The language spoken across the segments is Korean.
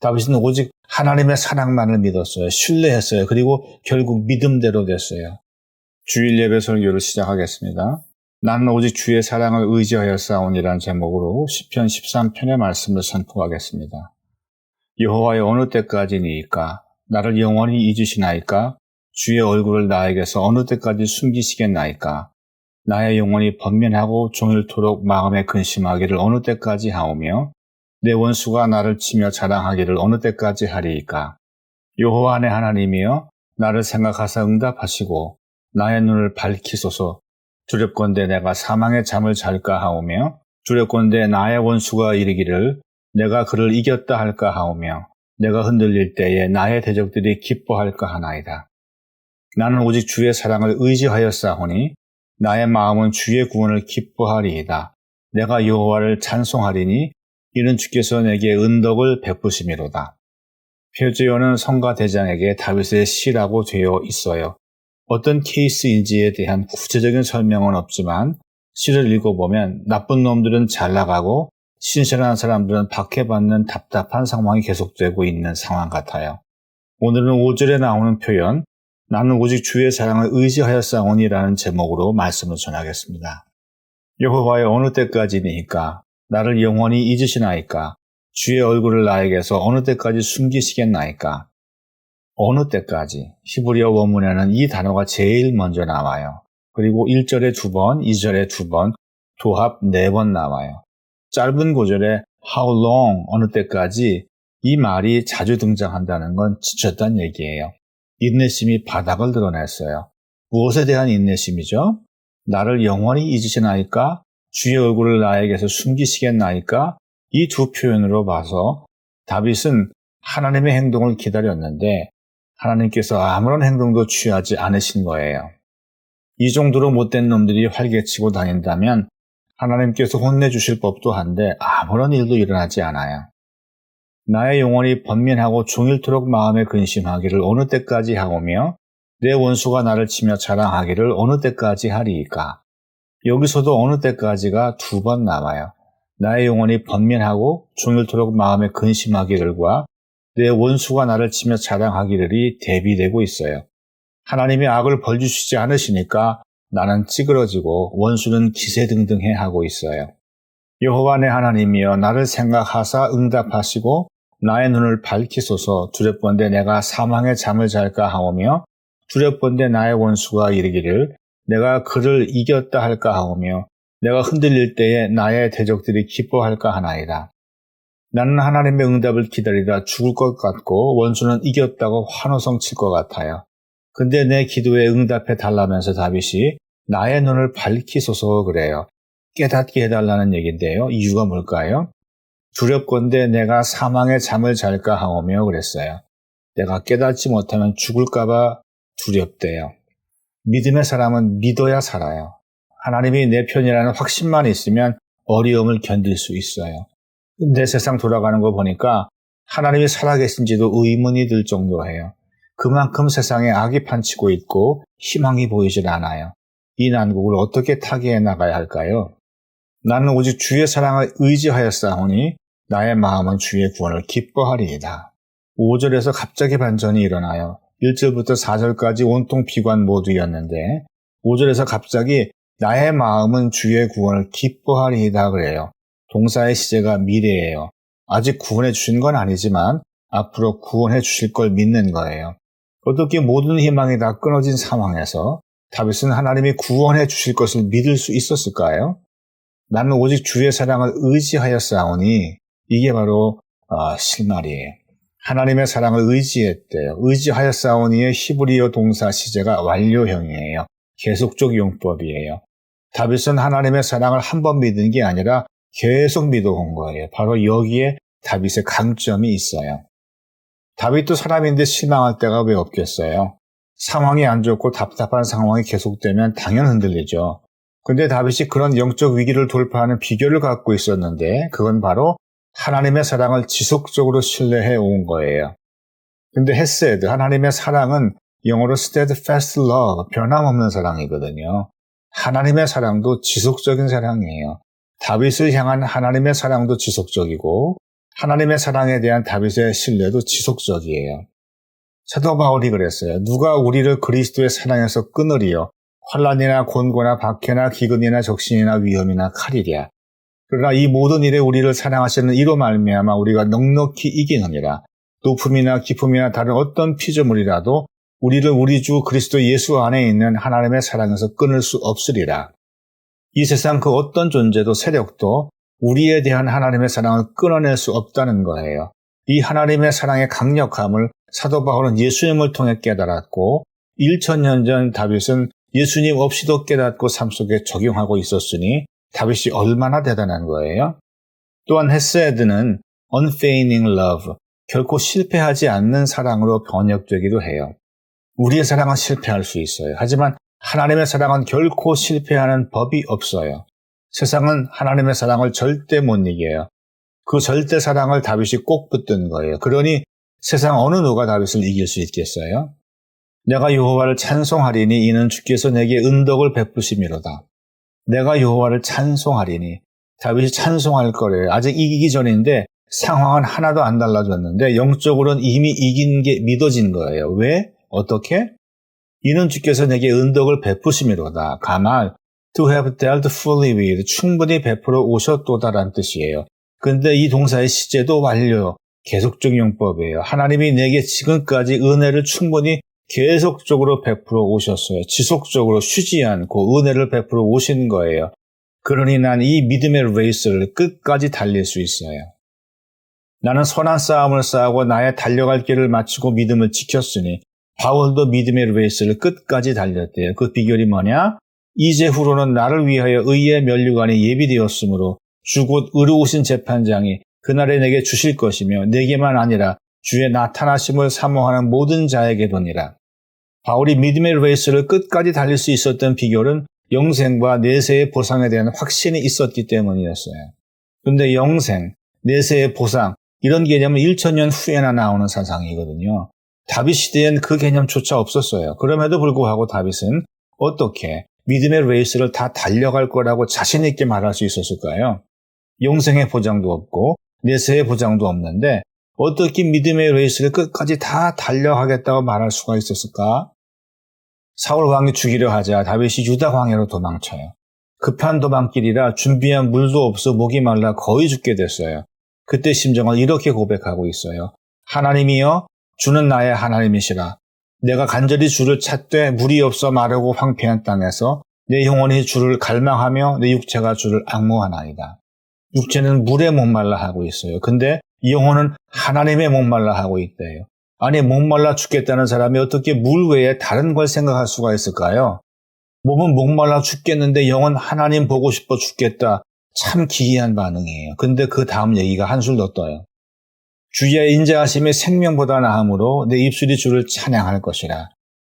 다윗은 오직 하나님의 사랑만을 믿었어요. 신뢰했어요. 그리고 결국 믿음대로 됐어요. 주일 예배 설교를 시작하겠습니다. 나는 오직 주의 사랑을 의지하여 싸우니라는 제목으로 시편 13편의 말씀을 선포하겠습니다. 여호와여 어느 때까지니이까? 나를 영원히 잊으시나이까? 주의 얼굴을 나에게서 어느 때까지 숨기시겠나이까? 나의 영혼이 번민하고 종일토록 마음에 근심하기를 어느 때까지 하오며 내 원수가 나를 치며 자랑하기를 어느 때까지 하리이까? 여호와 내 하나님이여 나를 생각하사 응답하시고 나의 눈을 밝히소서. 두렵건대 내가 사망의 잠을 잘까 하오며 두렵건대 나의 원수가 이르기를 내가 그를 이겼다 할까 하오며 내가 흔들릴 때에 나의 대적들이 기뻐할까 하나이다. 나는 오직 주의 사랑을 의지하여 싸우니 나의 마음은 주의 구원을 기뻐하리이다. 내가 여호와를 찬송하리니 이는 주께서 내게 은덕을 베푸심이로다. 표제어는 성가 대장에게 다윗의 시라고 되어 있어요. 어떤 케이스인지에 대한 구체적인 설명은 없지만 시를 읽어보면 나쁜 놈들은 잘 나가고 신실한 사람들은 박해받는 답답한 상황이 계속되고 있는 상황 같아요. 오늘은 5절에 나오는 표현 나는 오직 주의 사랑을 의지하여 싸우니라는 제목으로 말씀을 전하겠습니다. 여호와여 어느 때까지니이까? 나를 영원히 잊으시나이까? 주의 얼굴을 나에게서 어느 때까지 숨기시겠나이까? 어느 때까지? 히브리어 원문에는 이 단어가 제일 먼저 나와요. 그리고 1절에 2번, 2절에 2번, 도합 4번 나와요. 짧은 구절에 how long, 어느 때까지 이 말이 자주 등장한다는 건 지쳤다는 얘기예요. 인내심이 바닥을 드러냈어요. 무엇에 대한 인내심이죠? 나를 영원히 잊으시나이까? 주의 얼굴을 나에게서 숨기시겠나이까? 이 두 표현으로 봐서 다윗은 하나님의 행동을 기다렸는데 하나님께서 아무런 행동도 취하지 않으신 거예요. 이 정도로 못된 놈들이 활개치고 다닌다면 하나님께서 혼내주실 법도 한데 아무런 일도 일어나지 않아요. 나의 영혼이 번민하고 종일토록 마음에 근심하기를 어느 때까지 하오며 내 원수가 나를 치며 자랑하기를 어느 때까지 하리이까? 여기서도 어느 때까지가 2번 나와요. 나의 영혼이 번민하고 종일토록 마음에 근심하기를과 내 원수가 나를 치며 자랑하기를이 대비되고 있어요. 하나님이 악을 벌주시지 않으시니까 나는 찌그러지고 원수는 기세등등해 하고 있어요. 여호와 내 하나님이여 나를 생각하사 응답하시고 나의 눈을 밝히소서. 두렵건대 내가 사망의 잠을 잘까 하오며 두렵건대 나의 원수가 이르기를 내가 그를 이겼다 할까 하오며 내가 흔들릴 때에 나의 대적들이 기뻐할까 하나이다. 나는 하나님의 응답을 기다리다 죽을 것 같고 원수는 이겼다고 환호성 칠 것 같아요. 근데 내 기도에 응답해 달라면서 다윗이 나의 눈을 밝히소서 그래요. 깨닫게 해달라는 얘기인데요. 이유가 뭘까요? 두렵건대 내가 사망의 잠을 잘까 하오며 그랬어요. 내가 깨닫지 못하면 죽을까봐 두렵대요. 믿음의 사람은 믿어야 살아요. 하나님이 내 편이라는 확신만 있으면 어려움을 견딜 수 있어요. 근데 세상 돌아가는 거 보니까 하나님이 살아계신지도 의문이 들 정도예요. 그만큼 세상에 악이 판치고 있고 희망이 보이질 않아요. 이 난국을 어떻게 타개해 나가야 할까요? 나는 오직 주의 사랑을 의지하여 싸우니 나의 마음은 주의 구원을 기뻐하리이다. 5절에서 갑자기 반전이 일어나요. 1절부터 4절까지 온통 비관 모드였는데 5절에서 갑자기 나의 마음은 주의 구원을 기뻐하리이다 그래요. 동사의 시제가 미래예요. 아직 구원해 주신 건 아니지만 앞으로 구원해 주실 걸 믿는 거예요. 어떻게 모든 희망이 다 끊어진 상황에서 다윗은 하나님이 구원해 주실 것을 믿을 수 있었을까요? 나는 오직 주의 사랑을 의지하여 싸우니 이게 바로 실말이에요. 하나님의 사랑을 의지했대요. 의지하여 싸우니의 히브리어 동사 시제가 완료형이에요. 계속적 용법이에요. 다윗은 하나님의 사랑을 한 번 믿은 게 아니라 계속 믿어온 거예요. 바로 여기에 다윗의 강점이 있어요. 다윗도 사람인데 실망할 때가 왜 없겠어요? 상황이 안 좋고 답답한 상황이 계속되면 당연 흔들리죠. 근데 다윗이 그런 영적 위기를 돌파하는 비결을 갖고 있었는데 그건 바로 하나님의 사랑을 지속적으로 신뢰해 온 거예요. 근데 헤세드, 하나님의 사랑은 영어로 steadfast love, 변함없는 사랑이거든요. 하나님의 사랑도 지속적인 사랑이에요. 다윗을 향한 하나님의 사랑도 지속적이고 하나님의 사랑에 대한 다윗의 신뢰도 지속적이에요. 사도 바울이 그랬어요. 누가 우리를 그리스도의 사랑에서 끊으리요? 환난이나 곤고나 박해나 기근이나 적신이나 위험이나 칼이랴. 그러나 이 모든 일에 우리를 사랑하시는 이로 말미암아 우리가 넉넉히 이기느니라. 높음이나 깊음이나 다른 어떤 피조물이라도 우리를 우리 주 그리스도 예수 안에 있는 하나님의 사랑에서 끊을 수 없으리라. 이 세상 그 어떤 존재도 세력도 우리에 대한 하나님의 사랑을 끊어낼 수 없다는 거예요. 이 하나님의 사랑의 강력함을 사도 바울은 예수님을 통해 깨달았고 1000년 전 다윗은 예수님 없이도 깨닫고 삶 속에 적용하고 있었으니 다윗이 얼마나 대단한 거예요. 또한 헤세드는 unfailing love, 결코 실패하지 않는 사랑으로 번역되기도 해요. 우리의 사랑은 실패할 수 있어요. 하지만 하나님의 사랑은 결코 실패하는 법이 없어요. 세상은 하나님의 사랑을 절대 못 이겨요. 그 절대 사랑을 다윗이 꼭 붙든 거예요. 그러니 세상 어느 누가 다윗을 이길 수 있겠어요? 내가 여호와를 찬송하리니 이는 주께서 내게 은덕을 베푸심이로다. 내가 여호와를 찬송하리니 다윗이 찬송할 거래요. 아직 이기기 전인데 상황은 하나도 안 달라졌는데 영적으로는 이미 이긴 게 믿어진 거예요. 왜? 어떻게? 이는 주께서 내게 은덕을 베푸심이로다. 가말, to have dealt fully with, 충분히 베풀어 오셨도다라는 뜻이에요. 근데 이 동사의 시제도 완료, 계속적 용법이에요. 하나님이 내게 지금까지 은혜를 충분히 계속적으로 베풀어 오셨어요. 지속적으로 쉬지 않고 은혜를 베풀어 오신 거예요. 그러니 난 이 믿음의 레이스를 끝까지 달릴 수 있어요. 나는 선한 싸움을 싸우고 나의 달려갈 길을 마치고 믿음을 지켰으니 바울도 믿음의 레이스를 끝까지 달렸대요. 그 비결이 뭐냐? 이제후로는 나를 위하여 의의 면류관이 예비되었으므로 주 곧 의로우신 재판장이 그날에 내게 주실 것이며 내게만 아니라 주의 나타나심을 사모하는 모든 자에게도니라. 바울이 믿음의 레이스를 끝까지 달릴 수 있었던 비결은 영생과 내세의 보상에 대한 확신이 있었기 때문이었어요. 그런데 영생, 내세의 보상, 이런 개념은 1000년 후에나 나오는 사상이거든요. 다윗 시대엔 그 개념조차 없었어요. 그럼에도 불구하고 다윗은 어떻게 믿음의 레이스를 다 달려갈 거라고 자신 있게 말할 수 있었을까요? 영생의 보장도 없고 내세의 보장도 없는데 어떻게 믿음의 레이스를 끝까지 다 달려가겠다고 말할 수가 있었을까? 사울 왕이 죽이려 하자 다윗이 유다 광야로 도망쳐요. 급한 도망길이라 준비한 물도 없어 목이 말라 거의 죽게 됐어요. 그때 심정을 이렇게 고백하고 있어요. 하나님이여, 주는 나의 하나님이시라. 내가 간절히 주를 찾되 물이 없어 마르고 황폐한 땅에서 내 영혼이 주를 갈망하며 내 육체가 주를 앙모하나이다. 육체는 물에 목말라 하고 있어요. 근데 영혼은 하나님의 목말라 하고 있대요. 아니, 목말라 죽겠다는 사람이 어떻게 물 외에 다른 걸 생각할 수가 있을까요? 몸은 목말라 죽겠는데 영은 하나님 보고 싶어 죽겠다. 참 기이한 반응이에요. 근데 그 다음 얘기가 한술 더 떠요. 주의 인자하심이 생명보다 나으므로 내 입술이 주를 찬양할 것이라.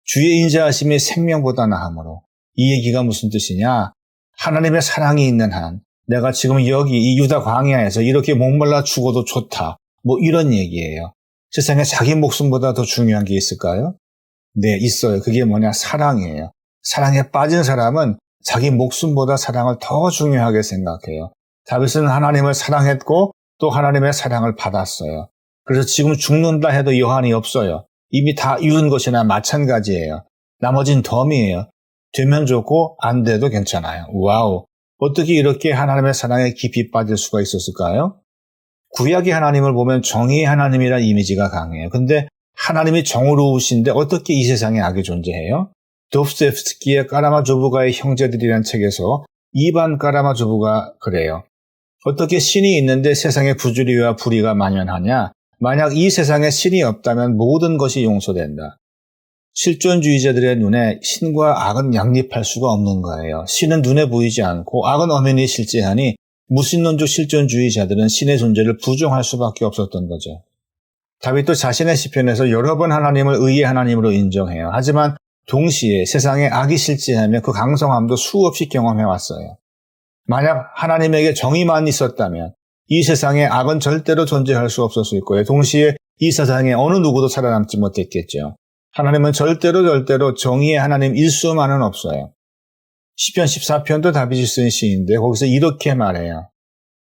주의 인자하심이 생명보다 나으므로. 이 얘기가 무슨 뜻이냐? 하나님의 사랑이 있는 한 내가 지금 여기 이 유다 광야에서 이렇게 목말라 죽어도 좋다. 뭐 이런 얘기예요. 세상에 자기 목숨보다 더 중요한 게 있을까요? 네, 있어요. 그게 뭐냐? 사랑이에요. 사랑에 빠진 사람은 자기 목숨보다 사랑을 더 중요하게 생각해요. 다윗은 하나님을 사랑했고 또 하나님의 사랑을 받았어요. 그래서 지금 죽는다 해도 여한이 없어요. 이미 다 이룬 것이나 마찬가지예요. 나머진 덤이에요. 되면 좋고 안 돼도 괜찮아요. 와우. 어떻게 이렇게 하나님의 사랑에 깊이 빠질 수가 있었을까요? 구약의 하나님을 보면 정의의 하나님이라는 이미지가 강해요. 근데 하나님이 정의로우신데 어떻게 이 세상에 악이 존재해요? 도스토옙스키의 까라마조브가의 형제들이라는 책에서 이반 까라마조브가 그래요. 어떻게 신이 있는데 세상에 부주의와 불의가 만연하냐? 만약 이 세상에 신이 없다면 모든 것이 용서된다. 실존주의자들의 눈에 신과 악은 양립할 수가 없는 거예요. 신은 눈에 보이지 않고 악은 엄연히 실제하니 무신론적 실존주의자들은 신의 존재를 부정할 수밖에 없었던 거죠. 다윗도 자신의 시편에서 여러 번 하나님을 의의 하나님으로 인정해요. 하지만 동시에 세상에 악이 실제하며 그 강성함도 수없이 경험해왔어요. 만약 하나님에게 정의만 있었다면 이 세상에 악은 절대로 존재할 수 없었을 거예요. 동시에 이 세상에 어느 누구도 살아남지 못했겠죠. 하나님은 절대로 정의의 하나님일 수만은 없어요. 시편 14편도 다윗이 쓴 시인데 거기서 이렇게 말해요.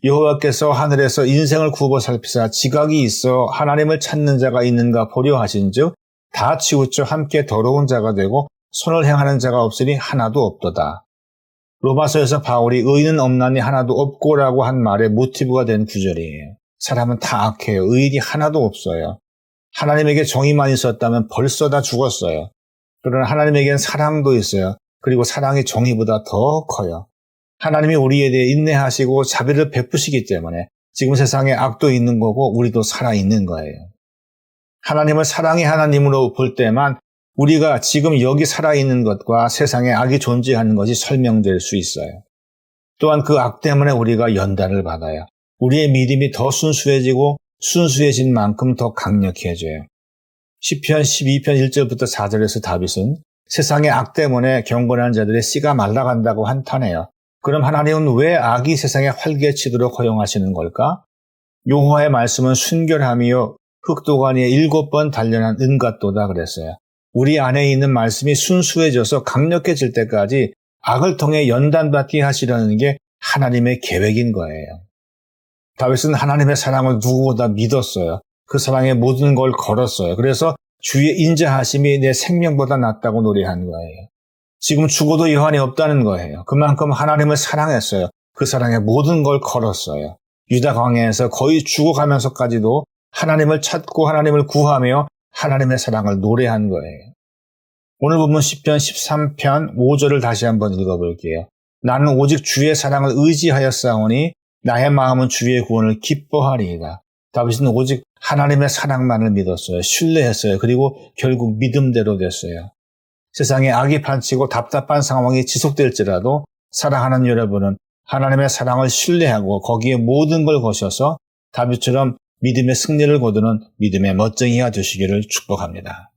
여호와께서 하늘에서 인생을 굽어 살피사 지각이 있어 하나님을 찾는 자가 있는가 보려 하신즉 다 치우쳐 함께 더러운 자가 되고 선을 행하는 자가 없으니 하나도 없도다. 로마서에서 바울이 의인은 없나니 하나도 없고라고 한 말의 모티브가 된 구절이에요. 사람은 다 악해요. 의인이 하나도 없어요. 하나님에게 정의만 있었다면 벌써 다 죽었어요. 그러나 하나님에게는 사랑도 있어요. 그리고 사랑이 정의보다 더 커요. 하나님이 우리에 대해 인내하시고 자비를 베푸시기 때문에 지금 세상에 악도 있는 거고 우리도 살아있는 거예요. 하나님을 사랑의 하나님으로 볼 때만 우리가 지금 여기 살아있는 것과 세상에 악이 존재하는 것이 설명될 수 있어요. 또한 그 악 때문에 우리가 연단을 받아요. 우리의 믿음이 더 순수해지고 순수해진 만큼 더 강력해져요. 시편 12편 1절부터 4절에서 다윗은 세상의 악 때문에 경건한 자들의 씨가 말라간다고 한탄해요. 그럼 하나님은 왜 악이 세상에 활개치도록 허용하시는 걸까? 여호와의 말씀은 순결함이요 흑도가니에 7번 단련한 은같도다 그랬어요. 우리 안에 있는 말씀이 순수해져서 강력해질 때까지 악을 통해 연단받게 하시려는 게 하나님의 계획인 거예요. 다윗은 하나님의 사랑을 누구보다 믿었어요. 그 사랑에 모든 걸 걸었어요. 그래서 주의 인자하심이 내 생명보다 낫다고 노래한 거예요. 지금 죽어도 여한이 없다는 거예요. 그만큼 하나님을 사랑했어요. 그 사랑에 모든 걸 걸었어요. 유다 광야에서 거의 죽어가면서까지도 하나님을 찾고 하나님을 구하며 하나님의 사랑을 노래한 거예요. 오늘 보면 시편 13편 5절을 다시 한번 읽어볼게요. 나는 오직 주의 사랑을 의지하였사오니 나의 마음은 주의 구원을 기뻐하리이다. 다윗은 오직 하나님의 사랑만을 믿었어요. 신뢰했어요. 그리고 결국 믿음대로 됐어요. 세상에 악이 판치고 답답한 상황이 지속될지라도 사랑하는 여러분은 하나님의 사랑을 신뢰하고 거기에 모든 걸 거셔서 다윗처럼 믿음의 승리를 거두는 믿음의 멋쟁이가 되시기를 축복합니다.